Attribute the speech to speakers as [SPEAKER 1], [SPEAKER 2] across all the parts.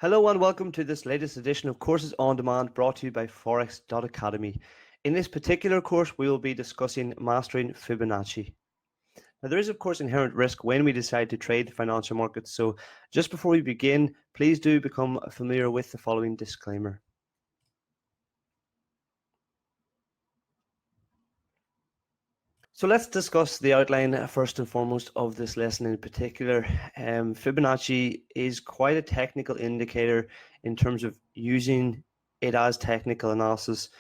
[SPEAKER 1] Hello and welcome to this latest edition of Courses on Demand brought to you by Forex.Academy. In this particular course, we will be discussing mastering Fibonacci. Now, there is, of course, inherent risk when we decide to trade the financial markets. So just before we begin, please do become familiar with the following disclaimer. So let's discuss the outline first and foremost of this lesson in particular. Fibonacci is quite a technical indicator in terms of using it as technical analysis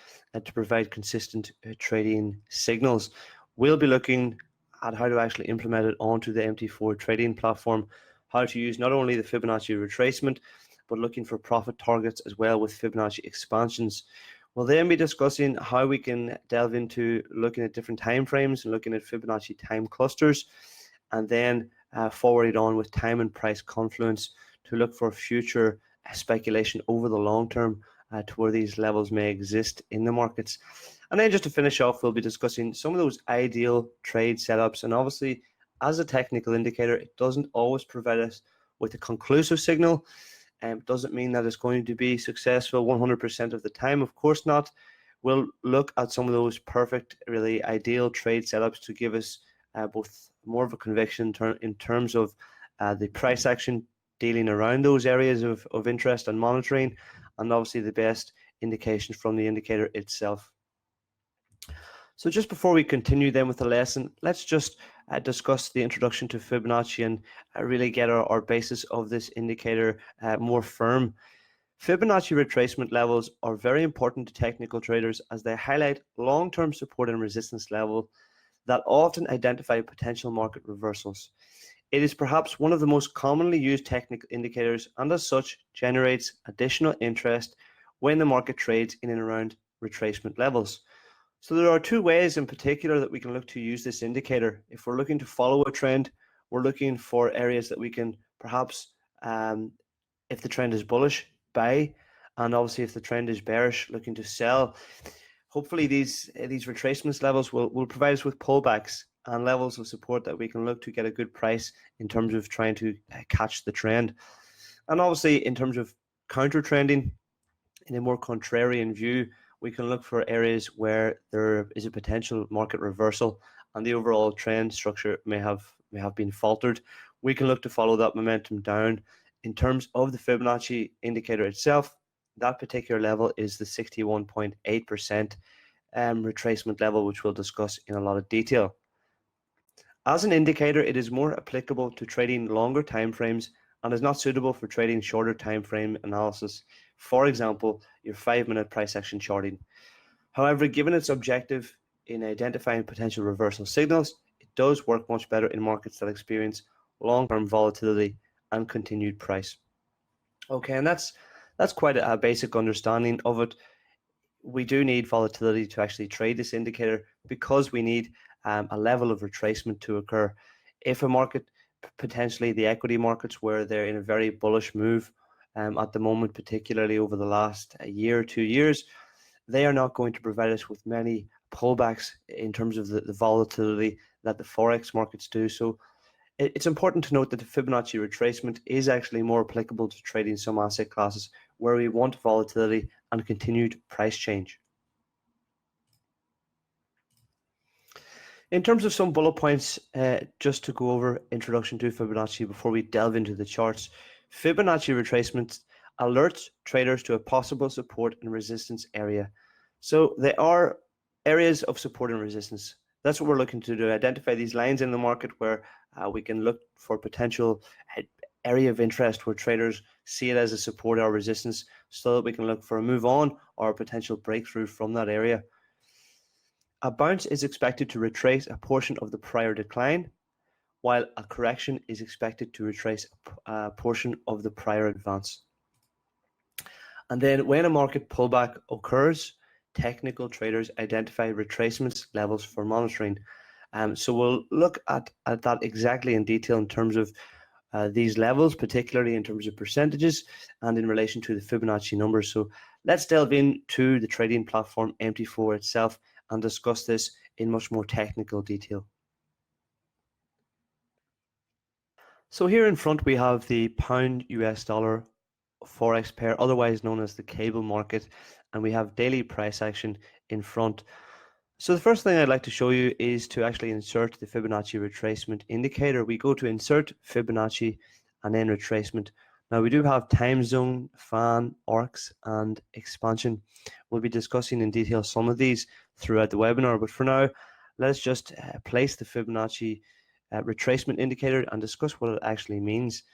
[SPEAKER 1] to provide consistent trading signals. We'll be looking at how to actually implement it onto the MT4 trading platform, how to use not only the Fibonacci retracement, but looking for profit targets as well with Fibonacci expansions. We'll then be discussing how we can delve into looking at different time frames and looking at Fibonacci time clusters, and then forward it on with time and price confluence to look for future speculation over the long term to where these levels may exist in the markets. And then just to finish off, we'll be discussing some of those ideal trade setups. And obviously, as a technical indicator, it doesn't always provide us with a conclusive signal. Doesn't mean that it's going to be successful 100% of the time. Of course not. We'll look at some of those perfect, really ideal trade setups to give us both more of a conviction in terms of the price action dealing around those areas of interest and monitoring, and obviously the best indications from the indicator itself. So just before we continue then with the lesson, let's just discuss the introduction to Fibonacci and really get our basis of this indicator more firm. Fibonacci retracement levels are very important to technical traders as they highlight long-term support and resistance level that often identify potential market reversals. It is perhaps one of the most commonly used technical indicators and as such generates additional interest when the market trades in and around retracement levels. So there are two ways in particular that we can look to use this indicator. If we're looking to follow a trend, we're looking for areas that we can perhaps, if the trend is bullish, buy, and obviously if the trend is bearish, looking to sell. Hopefully these retracement levels will provide us with pullbacks and levels of support that we can look to get a good price in terms of trying to catch the trend. And obviously in terms of counter trending, in a more contrarian view, we can look for areas where there is a potential market reversal and the overall trend structure may have been faltered. We can look to follow that momentum down. In terms of the Fibonacci indicator itself, that particular level is the 61.8% retracement level, which we'll discuss in a lot of detail. As an indicator, it is more applicable to trading longer time frames and is not suitable for trading shorter time frame analysis. For example, your 5-minute price action charting. However, given its objective in identifying potential reversal signals, it does work much better in markets that experience long-term volatility and continued price. Okay, and that's quite a basic understanding of it. We do need volatility to actually trade this indicator because we need a level of retracement to occur. If a market, potentially the equity markets, where they're in a very bullish move at the moment, particularly over the last year or 2 years, they are not going to provide us with many pullbacks in terms of the volatility that the Forex markets do. So it's important to note that the Fibonacci retracement is actually more applicable to trading some asset classes where we want volatility and continued price change. In terms of some bullet points, just to go over introduction to Fibonacci before we delve into the charts. Fibonacci retracement alerts traders to a possible support and resistance area. So there are areas of support and resistance. That's what we're looking to do, identify these lines in the market where we can look for potential area of interest where traders see it as a support or resistance so that we can look for a move on or a potential breakthrough from that area. A bounce is expected to retrace a portion of the prior decline, while a correction is expected to retrace a portion of the prior advance. And then when a market pullback occurs, technical traders identify retracement levels for monitoring. So we'll look at that exactly in detail in terms of these levels, particularly in terms of percentages and in relation to the Fibonacci numbers. So let's delve into the trading platform MT4 itself and discuss this in much more technical detail. So here in front we have the pound US dollar forex pair, otherwise known as the cable market, and we have daily price action in front. So the first thing I'd like to show you is to actually insert the Fibonacci retracement indicator. We go to insert Fibonacci and then retracement. Now we do have time zone, fan, arcs, and expansion. We'll be discussing in detail some of these throughout the webinar, but for now, let's just place the Fibonacci retracement indicator and discuss what it actually means.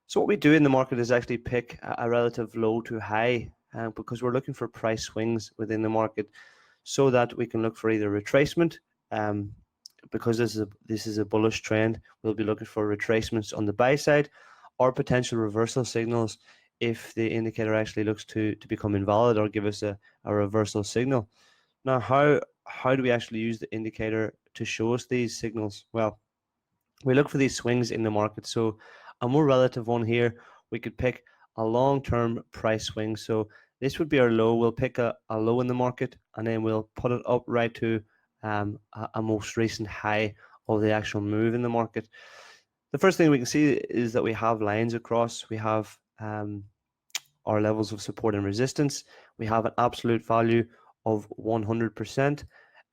[SPEAKER 1] So what we do in the market is actually pick a relative low to high because we're looking for price swings within the market, so that we can look for either retracement. Because this is a bullish trend, we'll be looking for retracements on the buy side, or potential reversal signals if the indicator actually looks to become invalid or give us a reversal signal. Now, how do we actually use the indicator to show us these signals? Well, we look for these swings in the market. So a more relative one here, we could pick a long-term price swing. So this would be our low. We'll pick a low in the market, and then we'll put it up right to a most recent high of the actual move in the market. The first thing we can see is that we have lines across. We have our levels of support and resistance. We have an absolute value of 100%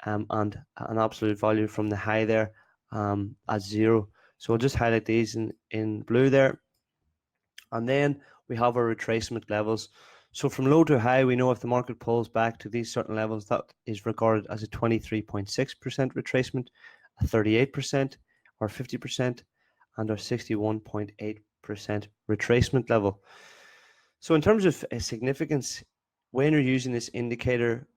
[SPEAKER 1] and an absolute value from the high there at 0. So we'll just highlight these in blue there. And then we have our retracement levels. So from low to high, we know if the market pulls back to these certain levels, that is regarded as a 23.6% retracement, a 38%, or 50%, and our 61.8% retracement level. So in terms of significance, when you're using this indicator,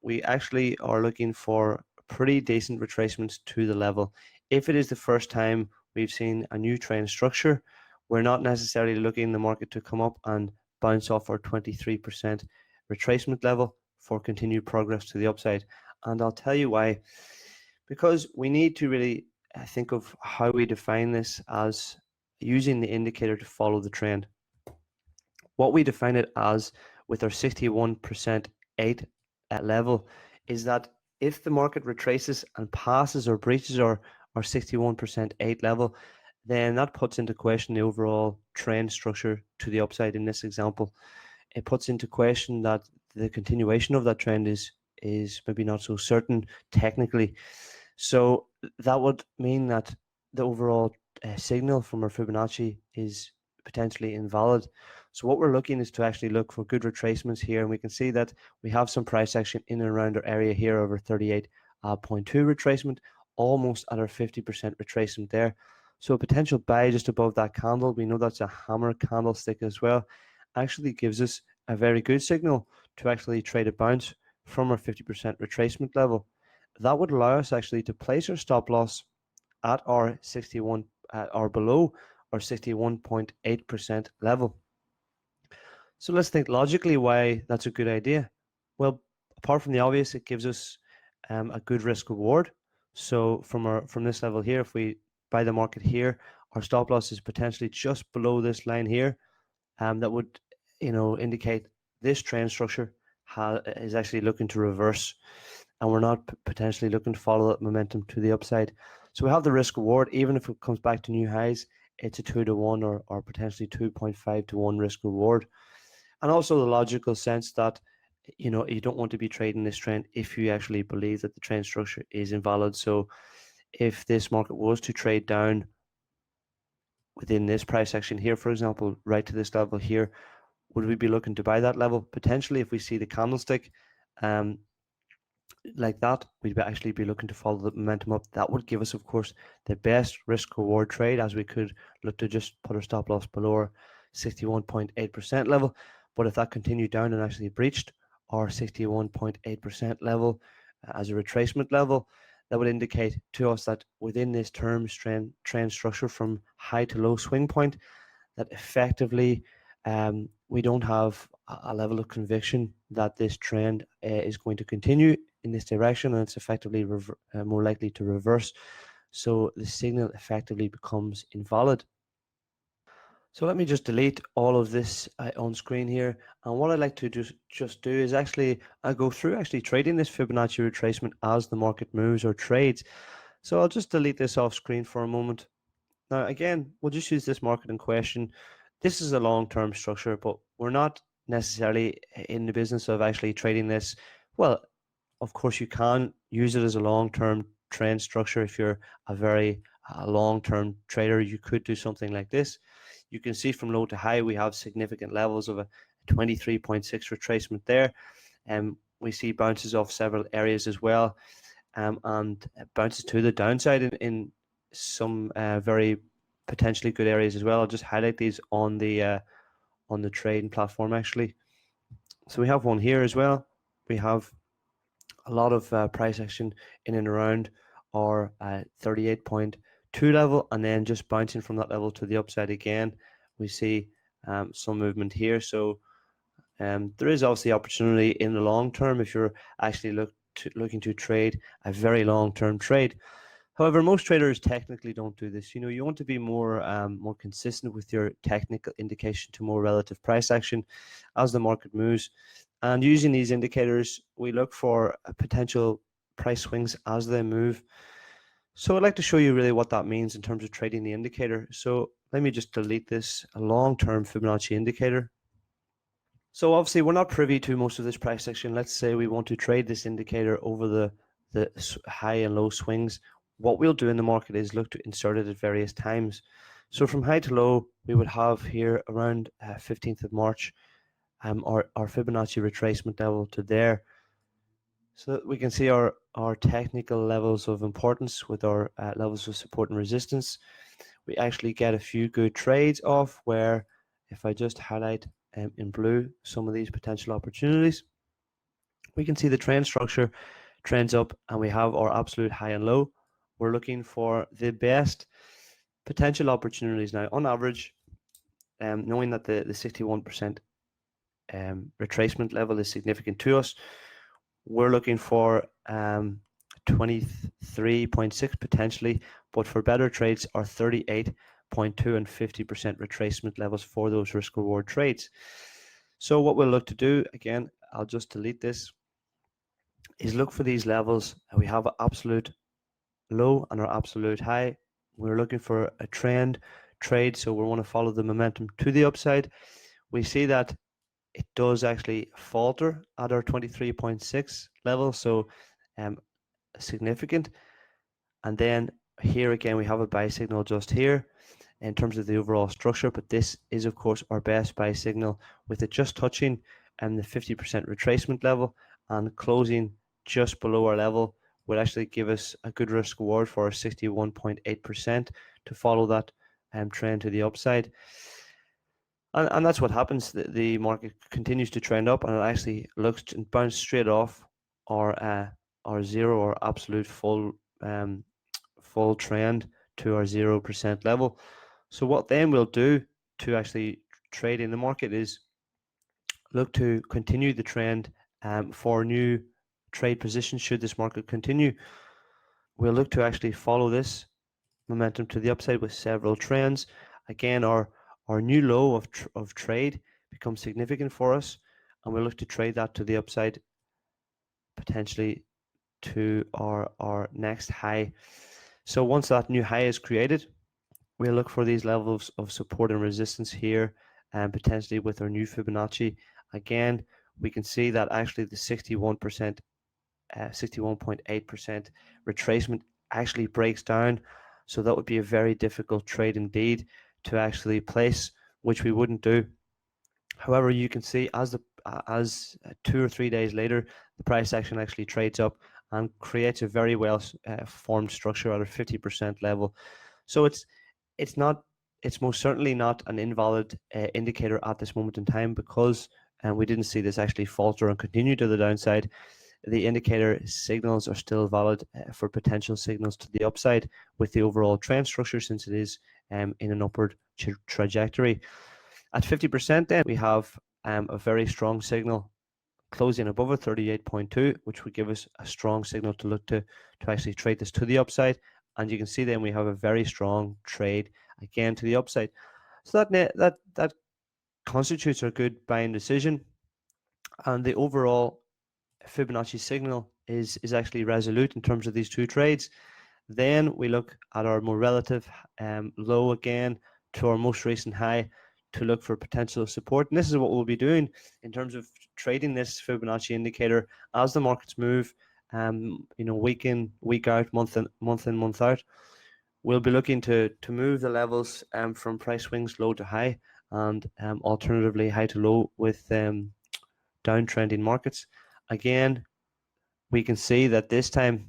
[SPEAKER 1] we actually are looking for pretty decent retracements to the level. If it is the first time we've seen a new trend structure, we're not necessarily looking the market to come up and bounce off our 23% retracement level for continued progress to the upside. And I'll tell you why. Because we need to really think of how we define this as using the indicator to follow the trend. What we define it as with our 61% 8 at level is that if the market retraces and passes or breaches our 61% 8 level, then that puts into question the overall trend structure to the upside in this example. It puts into question that the continuation of that trend is maybe not so certain technically. So that would mean that the overall signal from our Fibonacci is potentially invalid. So what we're looking is to actually look for good retracements here, and we can see that we have some price action in and around our area here over 38.2 retracement, almost at our 50% retracement there. So a potential buy just above that candle, we know that's a hammer candlestick as well, actually gives us a very good signal to actually trade a bounce from our 50% retracement level. That would allow us actually to place our stop loss at our 61 or below our 61.8% level. So let's think logically why that's a good idea. Well, apart from the obvious, it gives us a good risk reward. So from this level here, if we buy the market here, our stop loss is potentially just below this line here. That would indicate this trend structure is actually looking to reverse, and we're not potentially looking to follow that momentum to the upside. So we have the risk reward. Even if it comes back to new highs, it's a 2-to-1 or potentially 2.5-to-1 risk reward. And also the logical sense that you don't want to be trading this trend if you actually believe that the trend structure is invalid. So if this market was to trade down within this price action here, for example, right to this level here, would we be looking to buy that level? Potentially, if we see the candlestick like that, we'd actually be looking to follow the momentum up. That would give us, of course, the best risk reward trade, as we could look to just put our stop loss below our 61.8% level. But if that continued down and actually breached our 61.8% level as a retracement level, that would indicate to us that within this term trend structure from high to low swing point, that effectively we don't have a level of conviction that this trend is going to continue in this direction, and it's effectively more likely to reverse. So the signal effectively becomes invalid. So let me just delete all of this on screen here. And what I'd like to just do is actually go through actually trading this Fibonacci retracement as the market moves or trades. So I'll just delete this off screen for a moment. Now, again, we'll just use this market in question. This is a long-term structure, but we're not necessarily in the business of actually trading this. Well, of course, you can use it as a long-term trend structure. If you're a very long-term trader, you could do something like this. You can see from low to high, we have significant levels of a 23.6 retracement there. And we see bounces off several areas as well, and bounces to the downside in some very potentially good areas as well. I'll just highlight these on the trading platform actually. So we have one here as well. We have a lot of price action in and around our 38.2 level, and then just bouncing from that level to the upside again. We see some movement here. So there is obviously opportunity in the long term if you're actually looking to trade a very long-term trade. However, most traders technically don't do this. You want to be more consistent with your technical indication to more relative price action as the market moves. And using these indicators, we look for potential price swings as they move. So I'd like to show you really what that means in terms of trading the indicator. So let me just delete this long-term Fibonacci indicator. So obviously we're not privy to most of this price action. Let's say we want to trade this indicator over the high and low swings. What we'll do in the market is look to insert it at various times. So from high to low, we would have here around 15th of March, our Fibonacci retracement level to there. So we can see our technical levels of importance with our levels of support and resistance. We actually get a few good trades off where, if I just highlight in blue some of these potential opportunities, we can see the trend structure trends up, and we have our absolute high and low. We're looking for the best potential opportunities now. On average, knowing that the 61% retracement level is significant to us, we're looking for 23.6 potentially, but for better trades are 38.2 and 50% retracement levels for those risk reward trades. So what we'll look to do, again, I'll just delete this, is look for these levels. We have an absolute low and our absolute high. We're looking for a trend trade, so we want to follow the momentum to the upside. We see that it does actually falter at our 23.6 level, so significant. And then here again, we have a buy signal just here in terms of the overall structure, but this is of course our best buy signal, with it just touching the 50% retracement level and closing just below our level would actually give us a good risk reward for our 61.8% to follow that trend to the upside. And that's what happens. The market continues to trend up, and it actually looks and bounce straight off our zero or absolute full trend to our 0% level. So what then we'll do to actually trade in the market is look to continue the trend for new trade positions should this market continue. We'll look to actually follow this momentum to the upside with several trends. Again, our new low of trade becomes significant for us, and we'll look to trade that to the upside, potentially to our next high. So once that new high is created, we'll look for these levels of support and resistance here, and potentially with our new Fibonacci. Again, we can see that actually the 61%, 61.8% retracement actually breaks down. So that would be a very difficult trade indeed to actually place, which we wouldn't do. However, you can see as 2 or 3 days later, the price action actually trades up and creates a very well formed structure at a 50% level. So it's most certainly not an invalid indicator at this moment in time, because we didn't see this actually falter and continue to the downside. The indicator signals are still valid for potential signals to the upside with the overall trend structure, since it is in an upward trajectory. At 50%, then we have a very strong signal closing above a 38.2, which would give us a strong signal to look to actually trade this to the upside. And you can see then we have a very strong trade again to the upside. So that constitutes a good buying decision, and the overall Fibonacci signal is actually resolute in terms of these two trades. Then we look at our more relative low again to our most recent high, to look for potential support. And this is what we'll be doing in terms of trading this Fibonacci indicator as the markets move, week in, week out, month in, month out. We'll be looking to move the levels from price swings low to high, and alternatively high to low with downtrending markets. Again, we can see that this time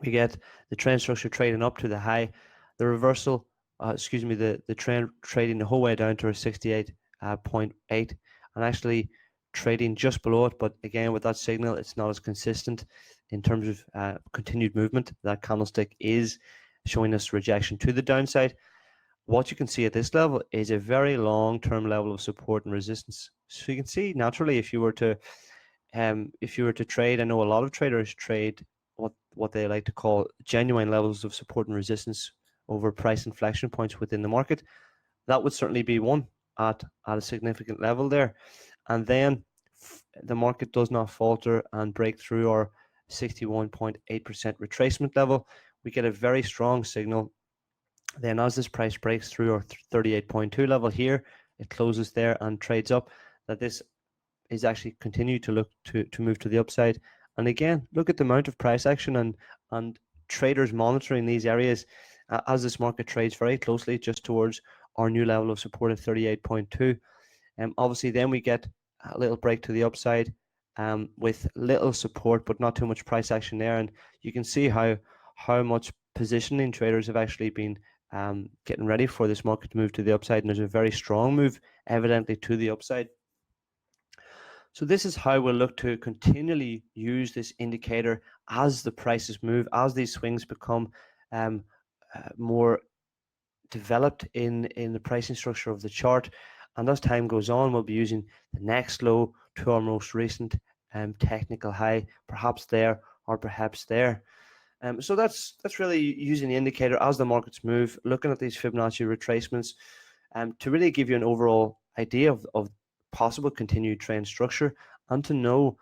[SPEAKER 1] we get the trend structure trading up to the high, the reversal, the trend trading the whole way down to a 68.8, and actually trading just below it. But again, with that signal, it's not as consistent in terms of continued movement. That candlestick is showing us rejection to the downside. What you can see at this level is a very long-term level of support and resistance. So you can see naturally, if you were to trade, I know a lot of traders trade what they like to call genuine levels of support and resistance over price inflection points within the market. That would certainly be one at a significant level there, and then the market does not falter and break through our 61.8% retracement level. We get a very strong signal. Then as this price breaks through our 38.2 level here, it closes there and trades up, that this is actually continue to look to move to the upside. And again, look at the amount of price action and traders monitoring these areas as this market trades very closely just towards our new level of support of 38.2. Obviously then we get a little break to the upside with little support but not too much price action there, and you can see how much positioning traders have actually been getting ready for this market to move to the upside, and there's a very strong move evidently to the upside. So this is how we'll look to continually use this indicator as the prices move, as these swings become more developed in the pricing structure of the chart. And as time goes on, we'll be using the next low to our most recent technical high, perhaps there or perhaps there. So that's really using the indicator as the markets move, looking at these Fibonacci retracements to really give you an overall idea of possible continued trend structure, and to know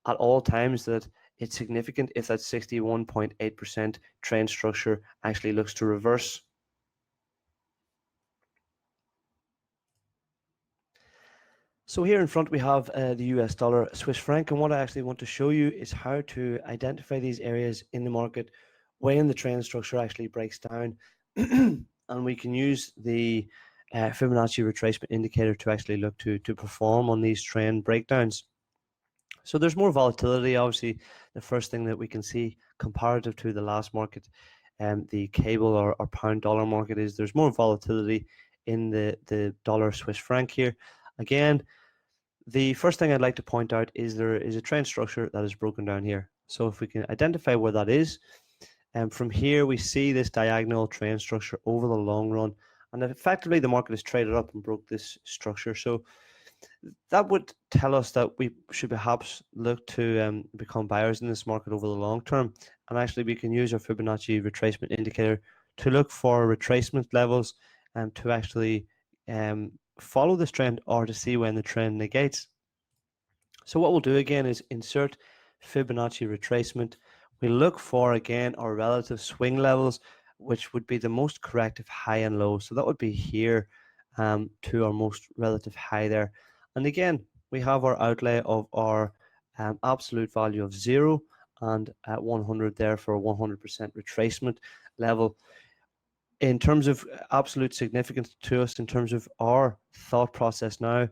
[SPEAKER 1] at all times that it's significant if that 61.8% trend structure actually looks to reverse. So here in front we have the US dollar Swiss franc, and what I actually want to show you is how to identify these areas in the market when the trend structure actually breaks down and we can use the Fibonacci retracement indicator to actually look to perform on these trend breakdowns. So there's more volatility. Obviously, the first thing that we can see comparative to the last market, the cable or pound dollar market, is there's more volatility in the dollar Swiss franc here. Again, the first thing I'd like to point out is there is a trend structure that is broken down here. So if we can identify where that is, and from here we see this diagonal trend structure over the long run, and effectively the market has traded up and broke this structure. So that would tell us that we should perhaps look to become buyers in this market over the long term. And actually we can use our Fibonacci retracement indicator to look for retracement levels and to actually follow this trend, or to see when the trend negates. So what we'll do again is insert Fibonacci retracement. We look for again our relative swing levels, which would be the most corrective high and low. So that would be here to our most relative high there. And again, we have our outlay of our absolute value of 0 and at 100 there for a 100% retracement level. In terms of absolute significance to us, in terms of our thought process now,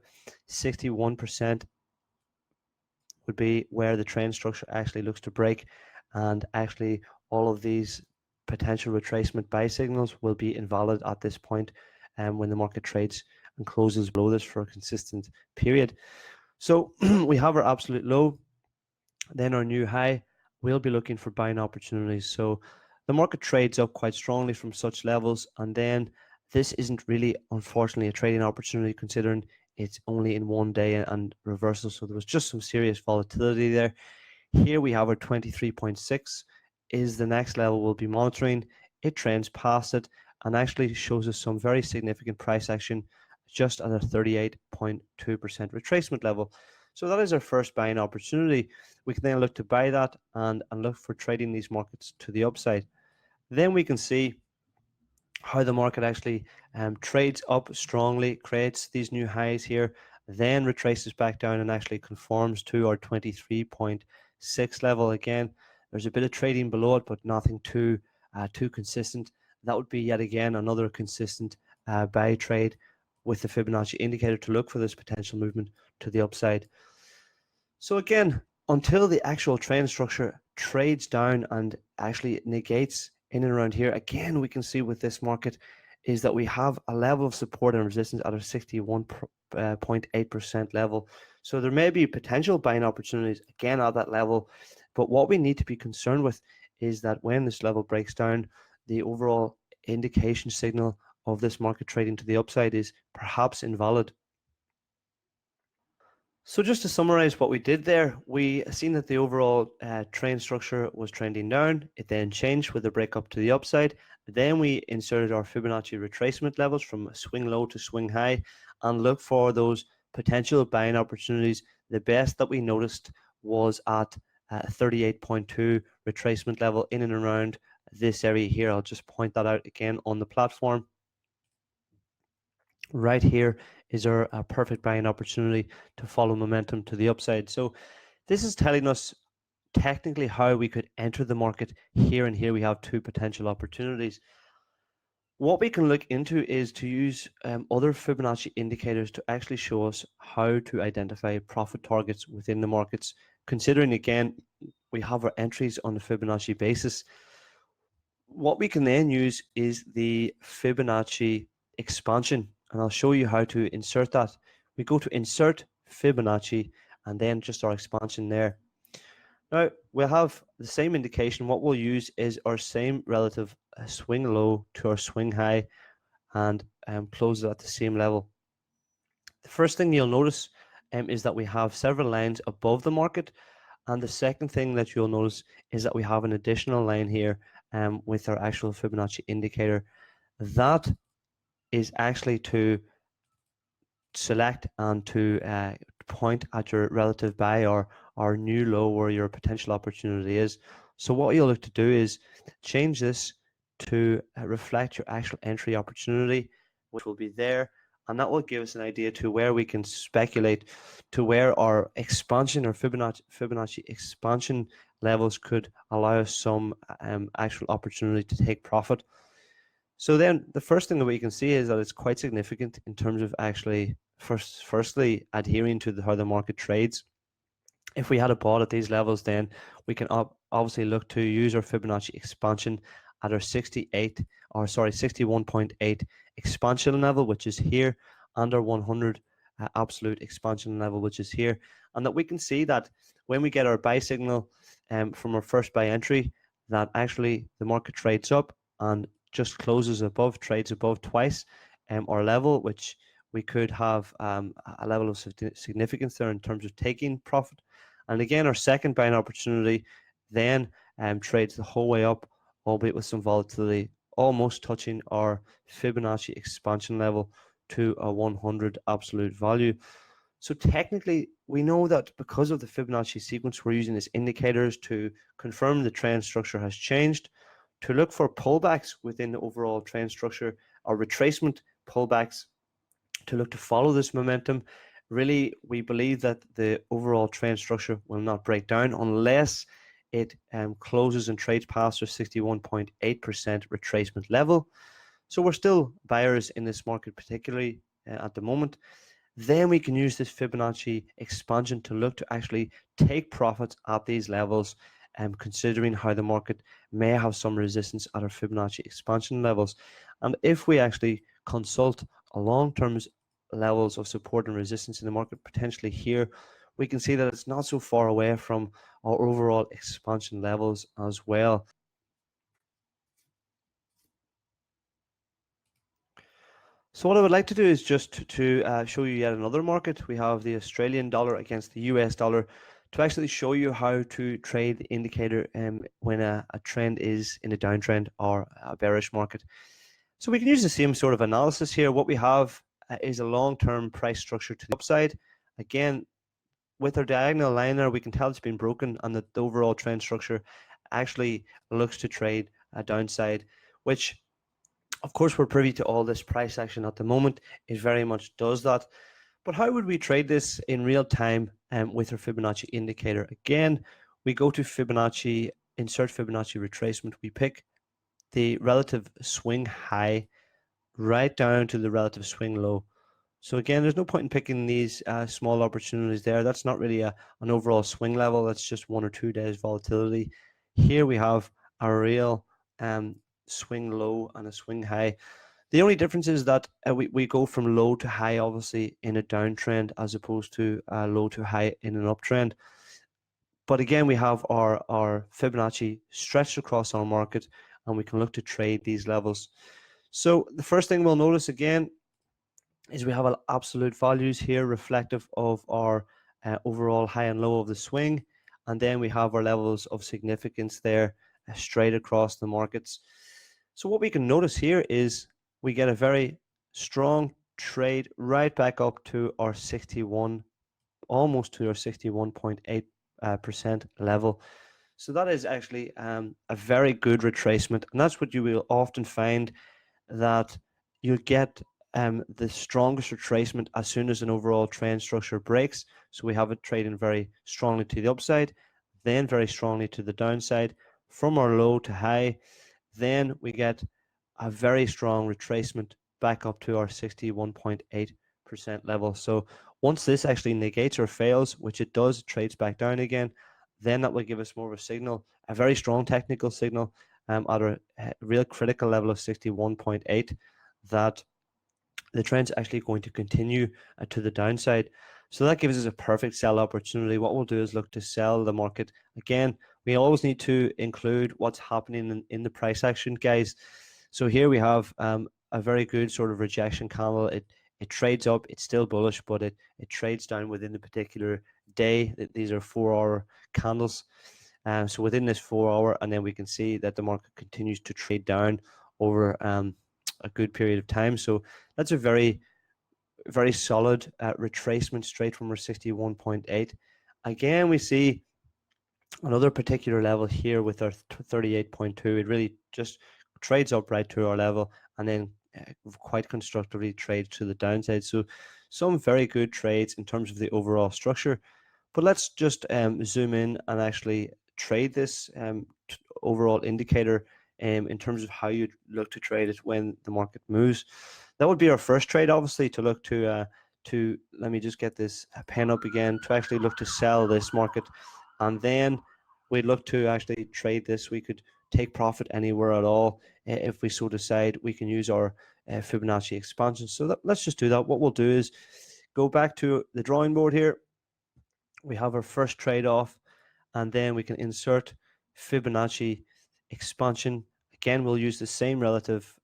[SPEAKER 1] 61% would be where the trend structure actually looks to break, and actually all of these potential retracement buy signals will be invalid at this point when the market trades and closes below this for a consistent period. So we have our absolute low, then our new high. We'll be looking for buying opportunities. So the market trades up quite strongly from such levels, and then this isn't really, unfortunately, a trading opportunity considering it's only in one day and reversal. So there was just some serious volatility there. Here we have our 23.6 is the next level we'll be monitoring. It trends past it and actually shows us some very significant price action just at a 38.2% retracement level. So that is our first buying opportunity. We can then look to buy that and look for trading these markets to the upside. Then we can see how the market actually trades up strongly, creates these new highs here, then retraces back down and actually conforms to our 23.6 level. Again, there's a bit of trading below it, but nothing too consistent. That would be yet again another consistent buy trade with the Fibonacci indicator to look for this potential movement to the upside. So again, until the actual trend structure trades down and actually negates in and around here, again, we can see with this market is that we have a level of support and resistance at a 61.8% level. So there may be potential buying opportunities again at that level, but what we need to be concerned with is that when this level breaks down, the overall indication signal of this market trading to the upside is perhaps invalid. So just to summarize what we did there, we seen that the overall trend structure was trending down. It then changed with a break up to the upside. Then we inserted our Fibonacci retracement levels from swing low to swing high and look for those potential buying opportunities. The best that we noticed was at 38.2 retracement level in and around this area here. I'll just point that out again on the platform. Right here is our perfect buying opportunity to follow momentum to the upside. So this is telling us technically how we could enter the market here, and here we have two potential opportunities. What we can look into is to use other Fibonacci indicators to actually show us how to identify profit targets within the markets, considering again we have our entries on the Fibonacci basis. What we can then use is the Fibonacci expansion, and I'll show you how to insert that. We go to insert Fibonacci and then just our expansion there. Now we'll have the same indication. What we'll use is our same relative swing low to our swing high and close it at the same level. The first thing you'll notice is that we have several lines above the market, and the second thing that you'll notice is that we have an additional line here with our actual Fibonacci indicator. That is actually to select and to point at your relative buy or new low where your potential opportunity is. So what you'll look to do is change this to reflect your actual entry opportunity, which will be there, and that will give us an idea to where we can speculate to where our expansion or Fibonacci expansion levels could allow us some actual opportunity to take profit. So then the first thing that we can see is that it's quite significant in terms of actually firstly adhering to how the market trades. If we had a bought at these levels, then we can obviously look to use our Fibonacci expansion at our 61.8 expansion level, which is here, and our 100 absolute expansion level, which is here, and that we can see that when we get our buy signal from our first buy entry, that actually the market trades up and just closes above, trades above twice our level, which we could have a level of significance there in terms of taking profit. And again, our second buying opportunity then trades the whole way up, albeit with some volatility, almost touching our Fibonacci expansion level to a 100 absolute value. So technically, we know that because of the Fibonacci sequence, we're using these indicators to confirm the trend structure has changed, to look for pullbacks within the overall trend structure or retracement pullbacks, to look to follow this momentum. Really, we believe that the overall trend structure will not break down unless it closes and trades past our 61.8% retracement level. So we're still buyers in this market, particularly at the moment. Then we can use this Fibonacci expansion to look to actually take profits at these levels, considering how the market may have some resistance at our Fibonacci expansion levels. And if we actually consult a long-term levels of support and resistance in the market, potentially here, we can see that it's not so far away from our overall expansion levels as well. So what I would like to do is just to show you yet another market. We have the Australian dollar against the US dollar to actually show you how to trade the indicator when a trend is in a downtrend or a bearish market. So we can use the same sort of analysis here. What we have is a long-term price structure to the upside. Again, with our diagonal line there, we can tell it's been broken and that the overall trend structure actually looks to trade a downside, which Of course, we're privy to all this price action at the moment. It very much does that. But how would we trade this in real time with our Fibonacci indicator? Again, we go to Fibonacci, insert Fibonacci retracement. We pick the relative swing high right down to the relative swing low. So again, there's no point in picking these small opportunities there. That's not really an overall swing level. That's just 1 or 2 days volatility. Here we have a real swing low and a swing high. The only difference is that we go from low to high, obviously, in a downtrend as opposed to low to high in an uptrend. But again, we have our Fibonacci stretched across our market, and we can look to trade these levels. So the first thing we'll notice again is we have our absolute values here reflective of our overall high and low of the swing. And then we have our levels of significance there straight across the markets. So what we can notice here is we get a very strong trade right back up to our 61, almost to our 61.8% level. So that is actually a very good retracement. And that's what you will often find, that you get the strongest retracement as soon as an overall trend structure breaks. So we have it trading very strongly to the upside, then very strongly to the downside, from our low to high. Then we get a very strong retracement back up to our 61.8% level. So once this actually negates or fails, which it does, it trades back down again, then that will give us more of a signal, a very strong technical signal at a real critical level of 61.8, that the trend's actually going to continue to the downside. So that gives us a perfect sell opportunity. What we'll do is look to sell the market. Again, we always need to include what's happening in the price action, guys. So here we have a very good sort of rejection candle. It trades up, it's still bullish, but it trades down within the particular day. These are 4-hour candles. So within this 4 hour, and then we can see that the market continues to trade down over a good period of time. So that's a very, very solid retracement straight from our 61.8. Again, we see another particular level here with our 38.2. It really just trades up right to our level, and then quite constructively trades to the downside. So some very good trades in terms of the overall structure. But let's just zoom in and actually trade this overall indicator in terms of how you look to trade it when the market moves. That would be our first trade, obviously, to look to let me just get this pen up again, to actually look to sell this market. And then we'd look to actually trade this. We could take profit anywhere at all if we so decide. We can use our Fibonacci expansion. So let's just do that. What we'll do is go back to the drawing board here. We have our first trade off, and then we can insert Fibonacci expansion. Again, we'll use the same relative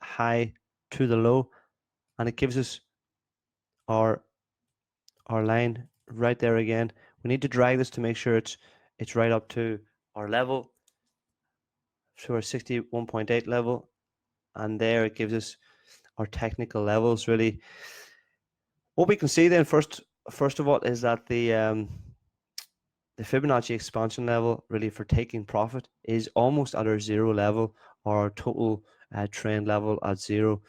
[SPEAKER 1] high to the low, and it gives us our line right there again. We need to drag this to make sure it's right up to our level, to our 61.8 level, and there it gives us our technical levels. Really, what we can see then first of all is that the Fibonacci expansion level, really for taking profit, is almost at our zero level, or our total trend level at zero.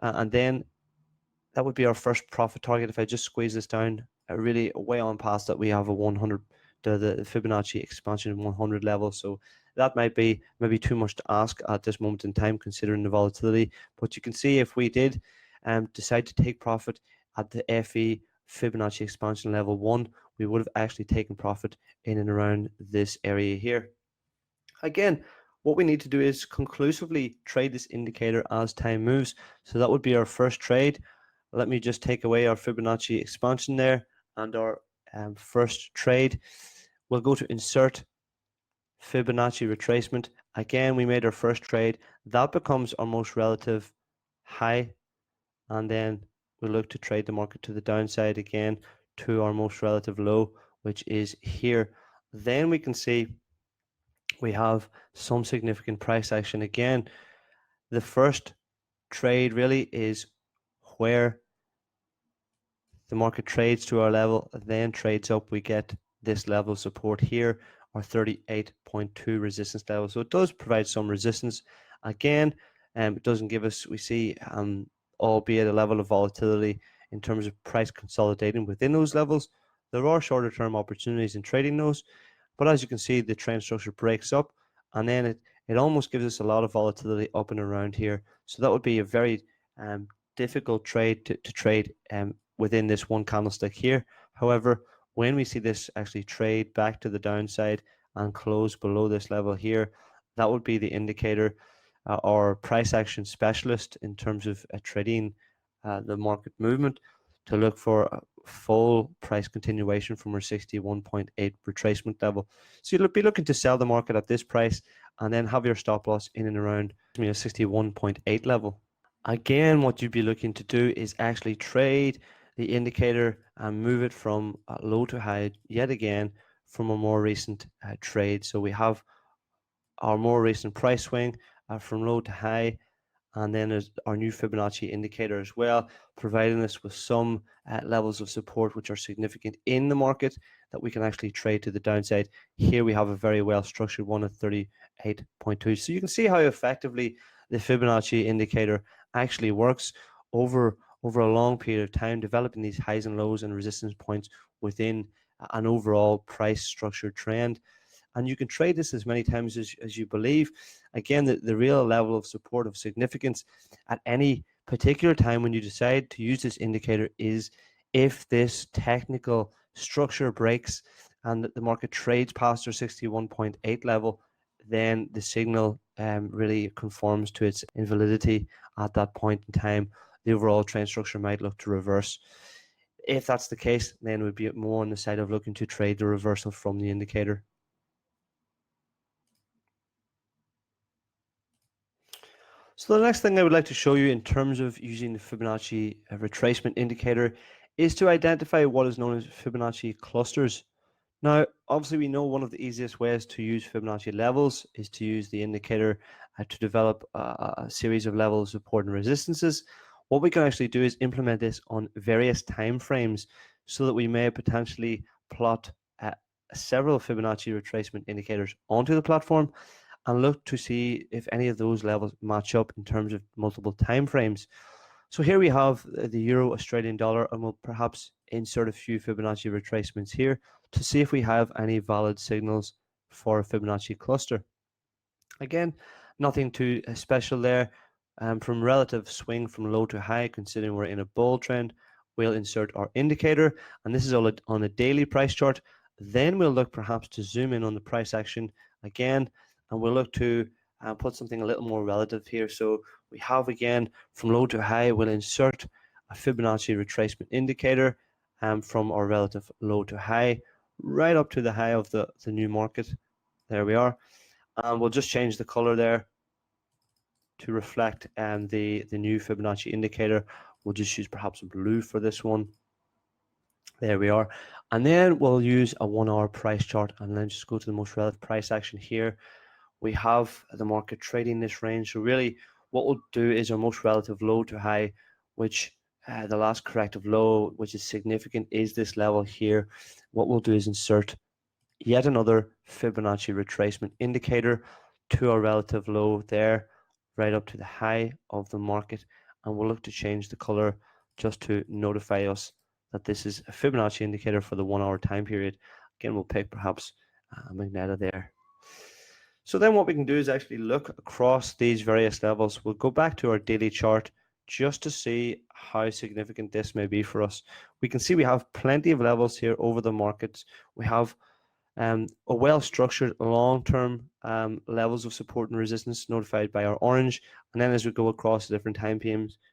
[SPEAKER 1] And then that would be our first profit target. If I just squeeze this down, really way on past that, we have a 100, the Fibonacci expansion 100 level. So that might be maybe too much to ask at this moment in time, considering the volatility. But you can see if we did decide to take profit at the FE Fibonacci expansion level 1, we would have actually taken profit in and around this area here. Again, what we need to do is conclusively trade this indicator as time moves. So that would be our first trade. Let me just take away our Fibonacci expansion there, and our first trade. We'll go to insert Fibonacci retracement. Again, we made our first trade. That becomes our most relative high, and then we look to trade the market to the downside again to our most relative low, which is here. Then we can see we have some significant price action. Again, the first trade really is where the market trades to our level, then trades up. We get this level of support here, our 38.2 resistance level. So it does provide some resistance. Again, It doesn't give us, we see, albeit a level of volatility in terms of price consolidating within those levels. There are shorter term opportunities in trading those, but as you can see, the trend structure breaks up, and then it almost gives us a lot of volatility up and around here. So that would be a very difficult trade to trade within this one candlestick here. However, when we see this actually trade back to the downside and close below this level here, that would be the indicator or price action specialist in terms of trading the market movement to look for a full price continuation from our 61.8 retracement level. So you'll be looking to sell the market at this price and then have your stop loss in and around 61.8 level. Again, what you'd be looking to do is actually trade the indicator and move it from low to high yet again from a more recent trade. So we have our more recent price swing from low to high, and then there's our new Fibonacci indicator as well, providing us with some levels of support which are significant in the market that we can actually trade to the downside. Here we have a very well structured one at 38.2. So you can see how effectively the Fibonacci indicator actually works over a long period of time, developing these highs and lows and resistance points within an overall price structured trend. And you can trade this as many times as you believe. Again, the real level of support of significance at any particular time when you decide to use this indicator is if this technical structure breaks and the market trades past our 61.8 level, then the signal really conforms to its invalidity at that point in time. The overall trend structure might look to reverse. If that's the case, then we'd be more on the side of looking to trade the reversal from the indicator. So the next thing I would like to show you in terms of using the Fibonacci retracement indicator is to identify what is known as Fibonacci clusters. Now, obviously we know one of the easiest ways to use Fibonacci levels is to use the indicator to develop a series of levels of support and resistances. What we can actually do is implement this on various time frames so that we may potentially plot several Fibonacci retracement indicators onto the platform and look to see if any of those levels match up in terms of multiple time frames. So here we have the euro Australian dollar, and we'll perhaps insert a few Fibonacci retracements here to see if we have any valid signals for a Fibonacci cluster. Again, nothing too special there. From relative swing from low to high, considering we're in a bull trend, we'll insert our indicator, and this is all on a daily price chart. Then we'll look perhaps to zoom in on the price action again, and we'll look to put something a little more relative here. So we have, again, from low to high, we'll insert a Fibonacci retracement indicator from our relative low to high, right up to the high of the new market. There we are. And we'll just change the color there to reflect the new Fibonacci indicator. We'll just use perhaps blue for this one. There we are. And then we'll use a 1 hour price chart, and then just go to the most relative price action here. We have the market trading this range. So really what we'll do is our most relative low to high, which the last corrective low, which is significant, is this level here. What we'll do is insert yet another Fibonacci retracement indicator to our relative low there, right up to the high of the market. And we'll look to change the color just to notify us that this is a Fibonacci indicator for the 1 hour time period. Again, we'll pick perhaps a Magneta there. So then what we can do is actually look across these various levels. We'll go back to our daily chart just to see how significant this may be for us. We can see we have plenty of levels here over the markets. We have a well-structured long-term levels of support and resistance notified by our orange. And then as we go across the different time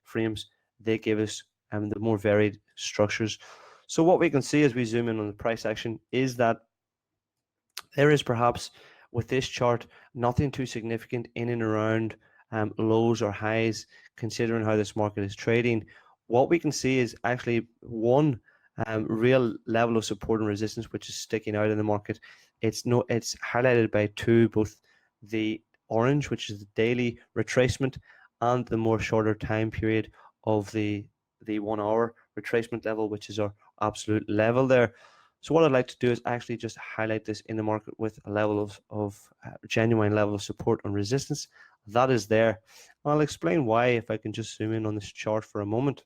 [SPEAKER 1] frames, they give us the more varied structures. So what we can see as we zoom in on the price action is that there is perhaps with this chart nothing too significant in and around lows or highs, considering how this market is trading. What we can see is actually one real level of support and resistance which is sticking out in the market. It's highlighted by two, both the orange, which is the daily retracement, and the more shorter time period of the 1 hour retracement level, which is our absolute level there. So what I'd like to do is actually just highlight this in the market with a level of genuine level of support and resistance that is there. I'll explain why if I can just zoom in on this chart for a moment.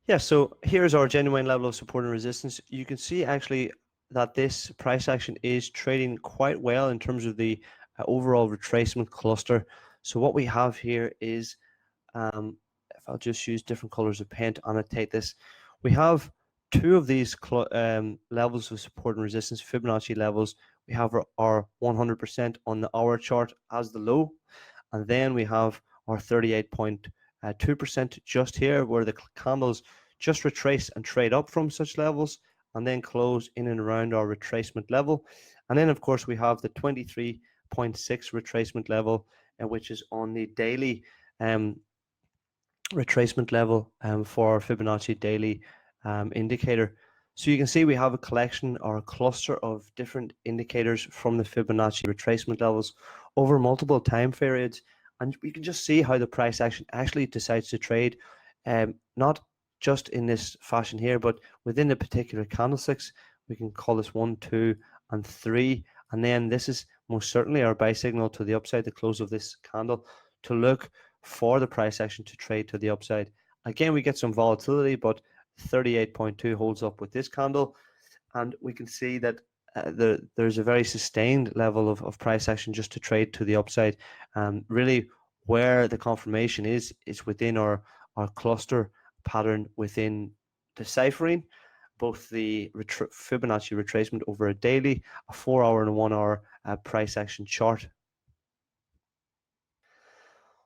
[SPEAKER 1] Yeah, so here's our genuine level of support and resistance. You can see actually that this price action is trading quite well in terms of the overall retracement cluster. So what we have here is, if I'll just use different colors of paint to annotate this, we have two of these levels of support and resistance, Fibonacci levels. We have our 100% on the hour chart as the low, and then we have our 38.2% just here, where the candles just retrace and trade up from such levels and then close in and around our retracement level. And then of course we have the 23.6 retracement level, which is on the daily retracement level for our Fibonacci daily indicator. So you can see we have a collection or a cluster of different indicators from the Fibonacci retracement levels over multiple time periods, and we can just see how the price action actually decides to trade, not just in this fashion here, but within the particular candlesticks. We can call this 1, 2, and 3, and then this is most certainly our buy signal to the upside, the close of this candle, to look for the price action to trade to the upside. Again, we get some volatility, but 38.2 holds up with this candle, and we can see that there's a very sustained level of price action just to trade to the upside. Really, where the confirmation is within our cluster pattern within deciphering both the Fibonacci retracement over a daily, a 4-hour, and a 1-hour price action chart.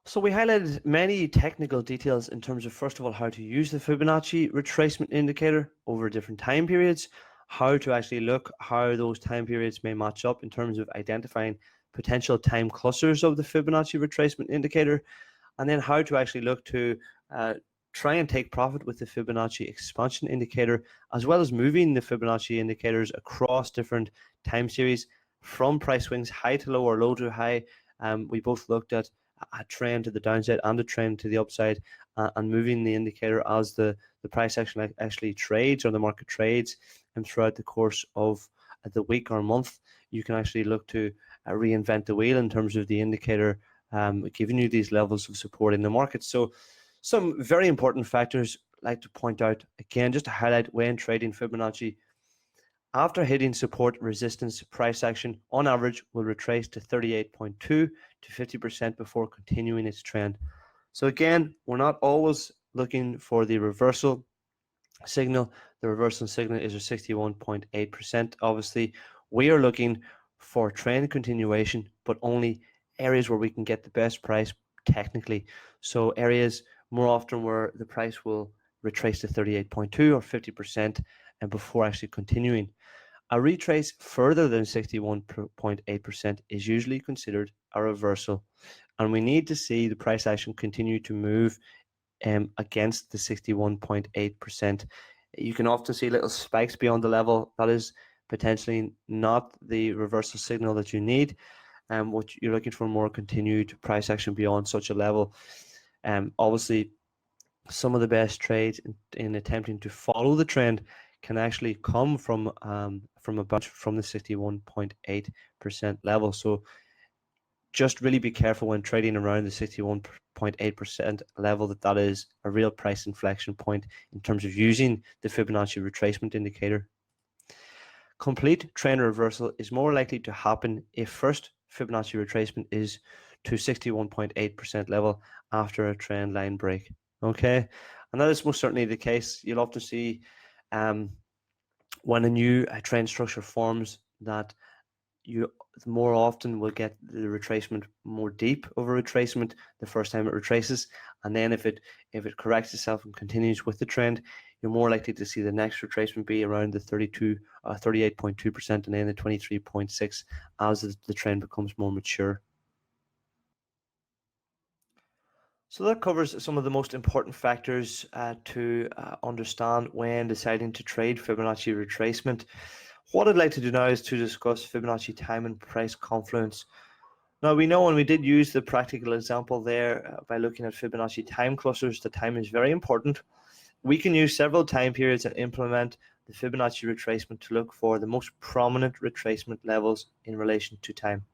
[SPEAKER 1] So we highlighted many technical details in terms of, first of all, how to use the Fibonacci retracement indicator over different time periods, how to actually look how those time periods may match up in terms of identifying potential time clusters of the Fibonacci retracement indicator, and then how to actually look to try and take profit with the Fibonacci expansion indicator, as well as moving the Fibonacci indicators across different time series from price swings, high to low or low to high. We both looked at a trend to the downside and a trend to the upside, and moving the indicator as the price action actually trades or the market trades, and throughout the course of the week or month, you can actually look to reinvent the wheel in terms of the indicator, giving you these levels of support in the market. So some very important factors I'd like to point out again, just to highlight when trading Fibonacci. After hitting support resistance, price action on average will retrace to 38.2 to 50% before continuing its trend. So again, we're not always looking for the reversal signal. The reversal signal is a 61.8%. Obviously, we are looking for trend continuation, but only areas where we can get the best price technically. So areas more often where the price will retrace to 38.2 or 50% and before actually continuing. A retrace further than 61.8% is usually considered a reversal, and we need to see the price action continue to move against the 61.8%. You can often see little spikes beyond the level. That is potentially not the reversal signal that you need, what you're looking for more continued price action beyond such a level. Obviously, some of the best trades in attempting to follow the trend can actually come from a bunch from the 61.8% level. So just really be careful when trading around the 61.8% level, that is a real price inflection point in terms of using the Fibonacci retracement indicator. Complete trend reversal is more likely to happen if first Fibonacci retracement is to 61.8% level after a trend line break. Okay, and that is most certainly the case. You'll often see when a new trend structure forms that you more often will get the retracement more deep over retracement the first time it retraces, and then if it corrects itself and continues with the trend, you're more likely to see the next retracement be around the 38.2%, and then the 23.6 as the trend becomes more mature. So that covers some of the most important factors to understand when deciding to trade Fibonacci retracement. What I'd like to do now is to discuss Fibonacci time and price confluence. Now, we know, and we did use the practical example there by looking at Fibonacci time clusters, that time is very important. We can use several time periods and implement the Fibonacci retracement to look for the most prominent retracement levels in relation to time.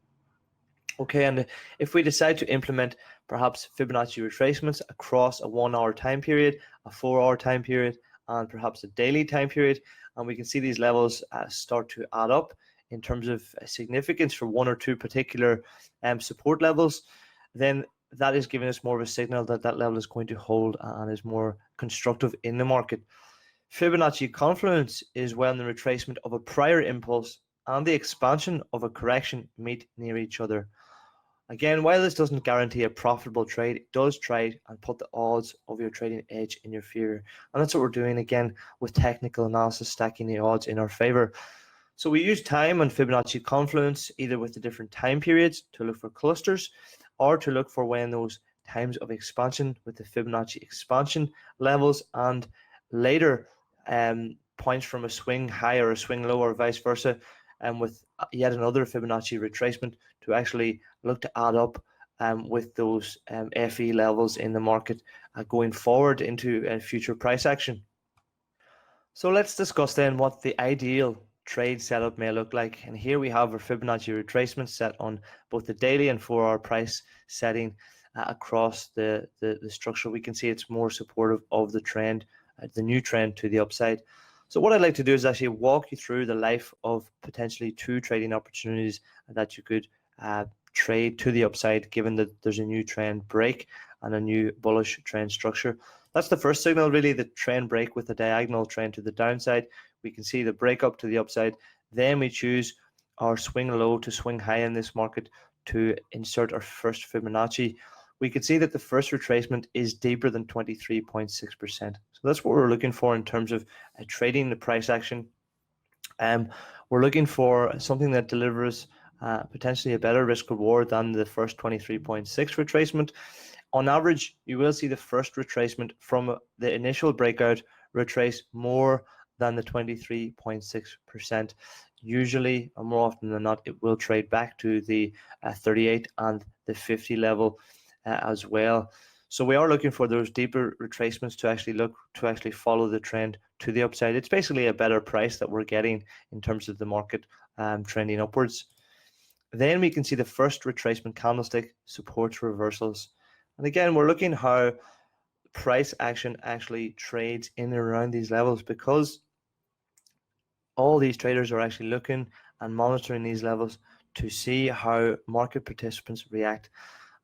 [SPEAKER 1] Okay, and if we decide to implement perhaps Fibonacci retracements across a 1 hour time period, a 4 hour time period, and perhaps a daily time period, and we can see these levels start to add up in terms of significance for one or two particular support levels, then that is giving us more of a signal that that level is going to hold and is more constructive in the market. Fibonacci confluence is when the retracement of a prior impulse and the expansion of a correction meet near each other. Again, while this doesn't guarantee a profitable trade, it does trade and put the odds of your trading edge in your favor. And that's what we're doing again with technical analysis, stacking the odds in our favor. So we use time and Fibonacci confluence either with the different time periods to look for clusters or to look for when those times of expansion with the Fibonacci expansion levels and later points from a swing high or a swing low or vice versa, and with yet another Fibonacci retracement to actually look to add up with those FE levels in the market going forward into future price action. So let's discuss then what the ideal trade setup may look like. And here we have our Fibonacci retracement set on both the daily and 4 hour price setting across the structure. We can see it's more supportive of the trend, the new trend to the upside. So what I'd like to do is actually walk you through the life of potentially two trading opportunities that you could trade to the upside, given that there's a new trend break and a new bullish trend structure. That's the first signal, really, the trend break with the diagonal trend to the downside. We can see the break up to the upside. Then we choose our swing low to swing high in this market to insert our first Fibonacci. We can see that the first retracement is deeper than 23.6%. So that's what we're looking for in terms of trading the price action. We're looking for something that delivers potentially a better risk reward than the first 23.6 retracement. On average, you will see the first retracement from the initial breakout retrace more than the 23.6%. Usually, or more often than not, it will trade back to the 38 and the 50 level as well. So we are looking for those deeper retracements to actually follow the trend to the upside. It's basically a better price that we're getting in terms of the market trending upwards. Then we can see the first retracement candlestick supports reversals. And again, we're looking how price action actually trades in and around these levels, because all these traders are actually looking and monitoring these levels to see how market participants react.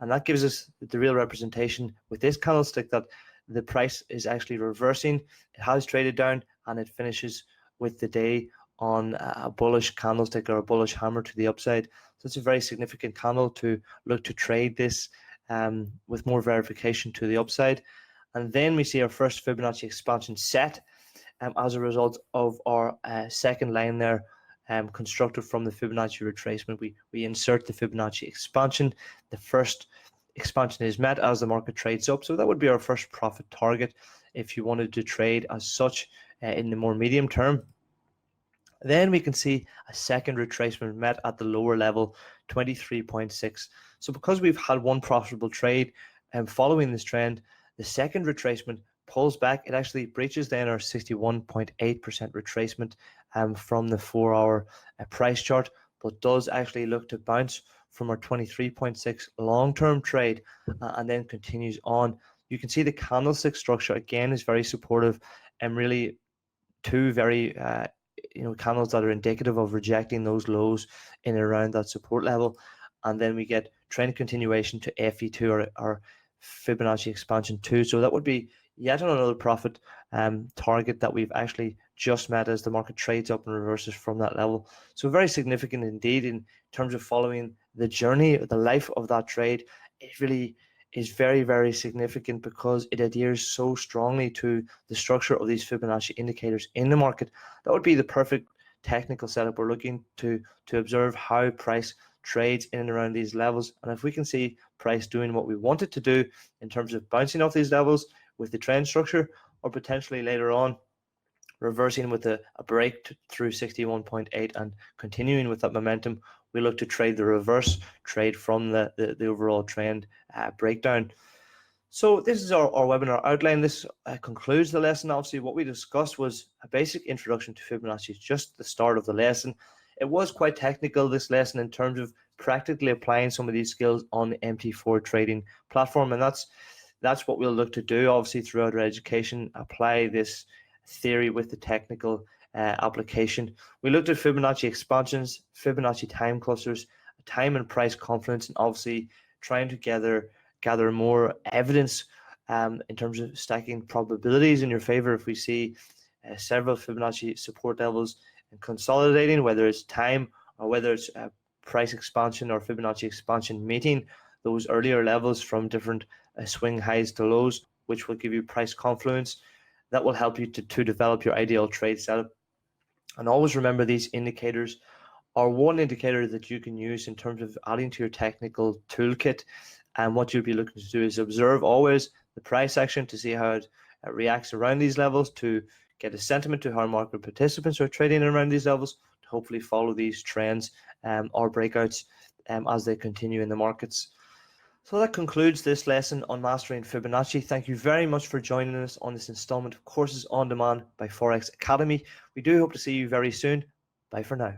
[SPEAKER 1] And that gives us the real representation with this candlestick that the price is actually reversing. It has traded down and it finishes with the day on a bullish candlestick or a bullish hammer to the upside. So it's a very significant candle to look to trade this with more verification to the upside. And then we see our first Fibonacci expansion set as a result of our second line there, constructed from the Fibonacci retracement. We insert the Fibonacci expansion. The first expansion is met as the market trades up. So that would be our first profit target if you wanted to trade as such in the more medium term. Then we can see a second retracement met at the lower level, 23.6. So because we've had one profitable trade and following this trend, the second retracement pulls back. It actually breaches then our 61.8% retracement from the 4 hour price chart, but does actually look to bounce from our 23.6 long-term trade and then continues on. You can see the candlestick structure again is very supportive and really two very candles that are indicative of rejecting those lows in and around that support level. And then we get trend continuation to FE2 or Fibonacci expansion 2. So that would be yet another profit target that we've actually just met as the market trades up and reverses from that level. So very significant indeed in terms of following the journey, the life of that trade. It really is very, very significant because it adheres so strongly to the structure of these Fibonacci indicators in the market. That would be the perfect technical setup. We're looking to observe how price trades in and around these levels. And if we can see price doing what we want it to do in terms of bouncing off these levels with the trend structure, or potentially later on reversing with a break through 61.8 and continuing with that momentum, we look to trade the reverse trade from the overall trend breakdown. So this is our webinar outline. This concludes the lesson. Obviously, what we discussed was a basic introduction to Fibonacci, just the start of the lesson. It was quite technical, this lesson, in terms of practically applying some of these skills on the MT4 trading platform. And that's what we'll look to do, obviously, throughout our education, apply this theory with the technical application. We looked at Fibonacci expansions, Fibonacci time clusters, time and price confidence, and obviously trying to gather more evidence in terms of stacking probabilities in your favor if we see several Fibonacci support levels and consolidating, whether it's time or whether it's price expansion or Fibonacci expansion, meeting those earlier levels from different swing highs to lows, which will give you price confluence. That will help you to develop your ideal trade setup. And always remember, these indicators are one indicator that you can use in terms of adding to your technical toolkit. And what you'll be looking to do is observe always the price action to see how it reacts around these levels, to get a sentiment to how market participants are trading around these levels, to hopefully follow these trends or breakouts as they continue in the markets. So that concludes this lesson on mastering Fibonacci. Thank you very much for joining us on this installment of Courses on Demand by Forex Academy. We do hope to see you very soon. Bye for now.